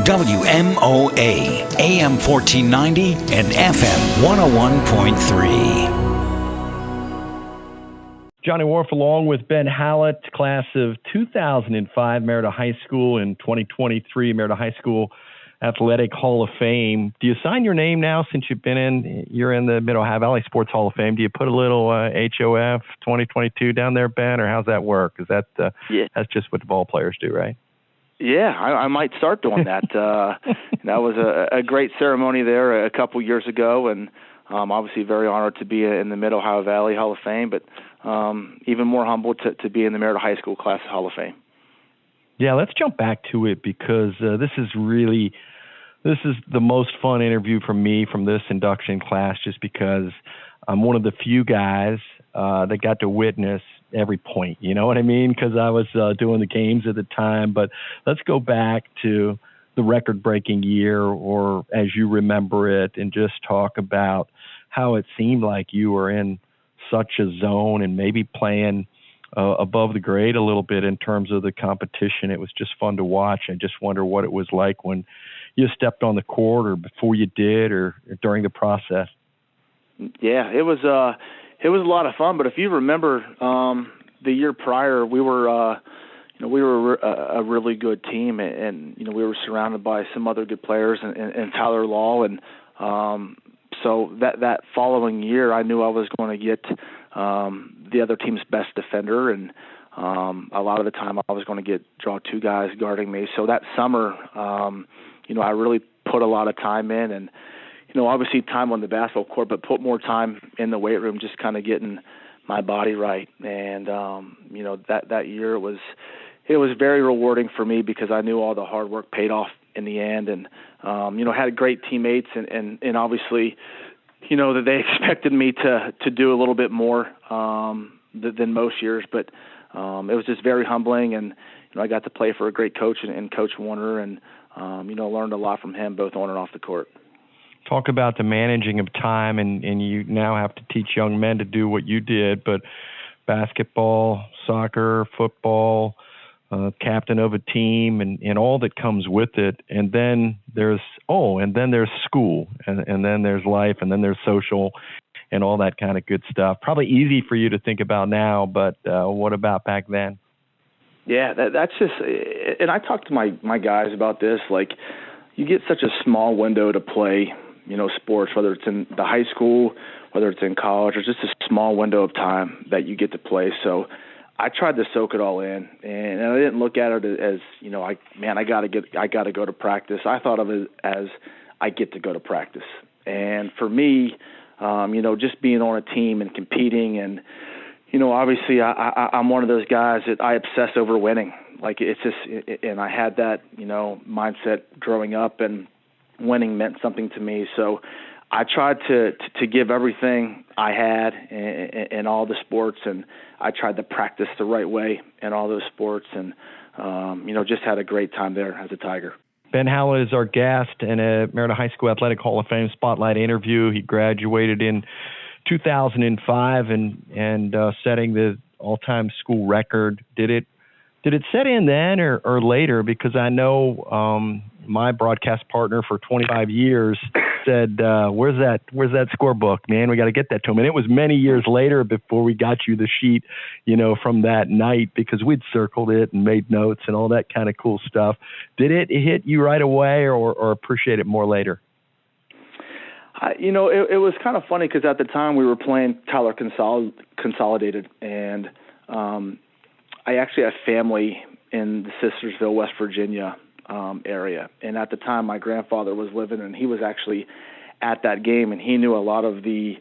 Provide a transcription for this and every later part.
WMOA, AM 1490 and FM 101.3. Johnny Wharf along with Ben Howlett, class of 2005, Marietta High School, and 2023, Marietta High School Athletic Hall of Fame. Do you sign your name now since you're in the Mid-Ohio Valley Sports Hall of Fame? Do you put a little HOF 2022 down there, Ben, or how's that work? Because that's just what the ball players do, right? Yeah, I might start doing that. That was a great ceremony there a couple years ago, and obviously very honored to be in the Mid-Ohio Valley Hall of Fame, but even more humbled to be in the Marietta High School Class Hall of Fame. Yeah, let's jump back to it because this is the most fun interview for me from this induction class, just because I'm one of the few guys that got to witness every point, you know what I mean? Because I was doing the games at the time. But let's go back to the record-breaking year, or as you remember it, and just talk about how it seemed like you were in such a zone and maybe playing above the grade a little bit in terms of the competition. It was just fun to watch. I just wonder what it was like when you stepped on the court, or before you did, or during the process. Yeah, it was a lot of fun. But if you remember, the year prior, we were a really good team, and we were surrounded by some other good players, and Tyler Law, and so that following year, I knew I was going to get the other team's best defender, and a lot of the time I was going to draw two guys guarding me. So that summer, I really put a lot of time in, and obviously time on the basketball court, but put more time in the weight room, just kind of getting my body right. And that year it was very rewarding for me, because I knew all the hard work paid off in the end, and had great teammates, and obviously that they expected me to do a little bit more than most years, but it was just very humbling, and I got to play for a great coach and Coach Warner, and learned a lot from him, both on and off the court. Talk about the managing of time, and you now have to teach young men to do what you did, but basketball, soccer, football, captain of a team, and all that comes with it. And then there's school, and then there's life, and then there's social, and all that kind of good stuff. Probably easy for you to think about now, but what about back then? Yeah, that's just, and I talked to my guys about this, like, you get such a small window to play, sports, whether it's in the high school, whether it's in college, or just a small window of time that you get to play. So I tried to soak it all in, and I didn't look at it as, I got to go to practice. I thought of it as I get to go to practice. And for me, just being on a team and competing, and obviously I'm one of those guys that I obsess over winning. Like, it's just, and I had that, mindset growing up, and winning meant something to me. So I tried to give everything I had in all the sports, and I tried to practice the right way in all those sports, and, just had a great time there as a Tiger. Ben Howlett is our guest in a Marietta High School Athletic Hall of Fame Spotlight interview. He graduated in 2005 and setting the all-time school record. Did it set in then or later? Because I know my broadcast partner for 25 years said, where's that scorebook, man? We got to get that to him. And it was many years later before we got you the sheet, from that night, because we'd circled it and made notes and all that kind of cool stuff. Did it hit you right away, or appreciate it more later? It was kind of funny, because at the time we were playing Tyler Consolidated, and I actually have family in the Sistersville, West Virginia area. And at the time, my grandfather was living, and he was actually at that game, and he knew a lot of the,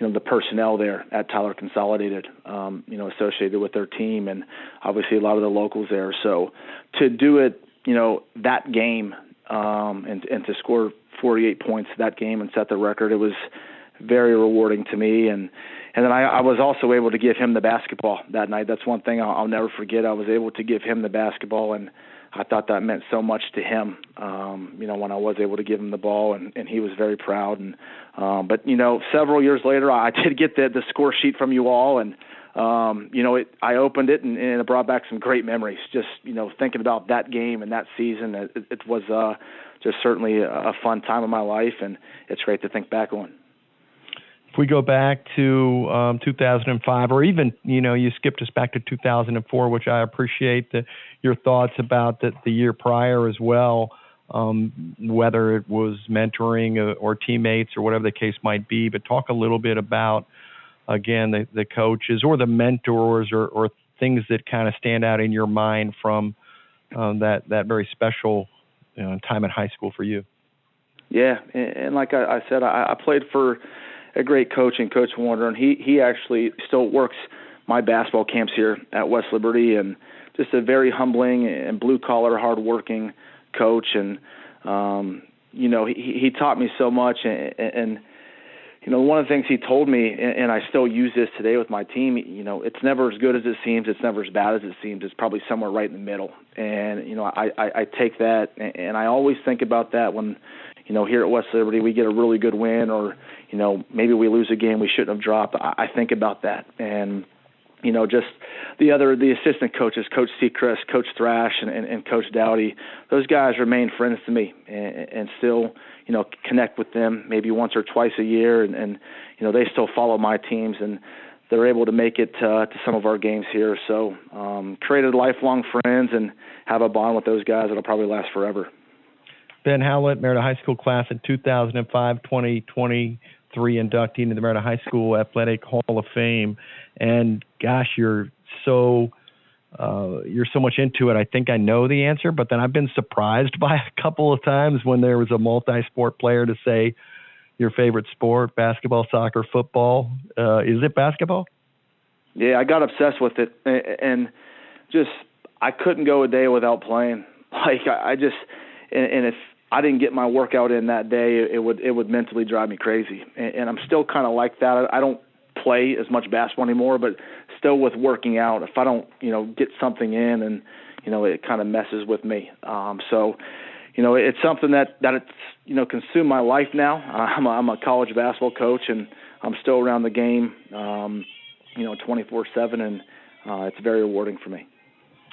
the personnel there at Tyler Consolidated, associated with their team, and obviously a lot of the locals there. So to do it, that game, and to score 48 points that game and set the record, it was very rewarding to me. And then I was also able to give him the basketball that night. That's one thing I'll never forget. I was able to give him the basketball, and I thought that meant so much to him, when I was able to give him the ball, and he was very proud. And but several years later, I did get the score sheet from you all, and I opened it and it brought back some great memories. Just, thinking about that game and that season, it was just certainly a fun time of my life, and it's great to think back on. If we go back to 2005, or even, you skipped us back to 2004, which I appreciate your thoughts about the year prior as well, whether it was mentoring or teammates or whatever the case might be. But talk a little bit about, again, the coaches or the mentors or things that kind of stand out in your mind from that very special time in high school for you. Yeah, and like I said, I played for a great coach in Coach Warner, and he actually still works my basketball camps here at West Liberty, and just a very humbling and blue-collar, hard-working coach. And, he taught me so much, and one of the things he told me, and I still use this today with my team, it's never as good as it seems, it's never as bad as it seems, it's probably somewhere right in the middle. And, I take that, and I always think about that when, here at West Liberty we get a really good win, or, maybe we lose a game we shouldn't have dropped. I think about that. And, just the assistant coaches, Coach Seacrest, Coach Thrash, and Coach Dowdy, those guys remain friends to me, and still, connect with them maybe once or twice a year, and they still follow my teams, and they're able to make it to some of our games here. So created lifelong friends and have a bond with those guys that'll probably last forever. Ben Howlett, Marietta High School class in 2005, 2023 inductee into the Marietta High School Athletic Hall of Fame. And gosh, you're so much into it. I think I know the answer, but then I've been surprised by a couple of times when there was a multi-sport player to say your favorite sport, basketball, soccer, football. Is it basketball? Yeah, I got obsessed with it, and just I couldn't go a day without playing. Like and if I didn't get my workout in that day, it would mentally drive me crazy. And I'm still kind of like that. I don't play as much basketball anymore, but still with working out, if I don't, get something in, and, it kind of messes with me. So, it's something that it's, consumed my life now. I'm a college basketball coach, and I'm still around the game, 24/7, and it's very rewarding for me.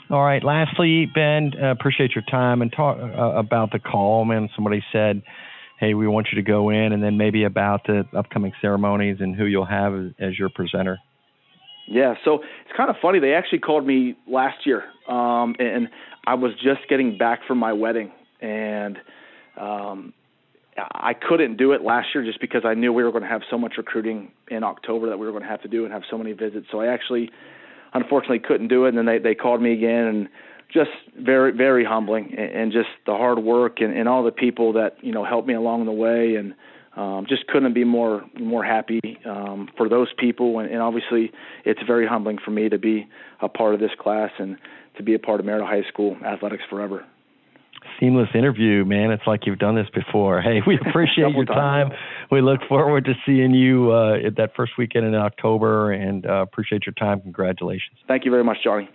All right. Lastly, Ben, appreciate your time, and talk about the call. Man, somebody said, hey, we want you to go in, and then maybe about the upcoming ceremonies and who you'll have as your presenter. Yeah, so it's kind of funny. They actually called me last year, and I was just getting back from my wedding, and I couldn't do it last year just because I knew we were going to have so much recruiting in October that we were going to have to do and have so many visits. So I actually, unfortunately, couldn't do it, and then they called me again, and just very, very humbling, and just the hard work and all the people that, helped me along the way, and just couldn't be more happy for those people. And obviously it's very humbling for me to be a part of this class and to be a part of Marietta High School athletics forever. Seamless interview, man. It's like you've done this before. Hey, we appreciate your time. We look forward to seeing you at that first weekend in October, and appreciate your time. Congratulations. Thank you very much, Johnny.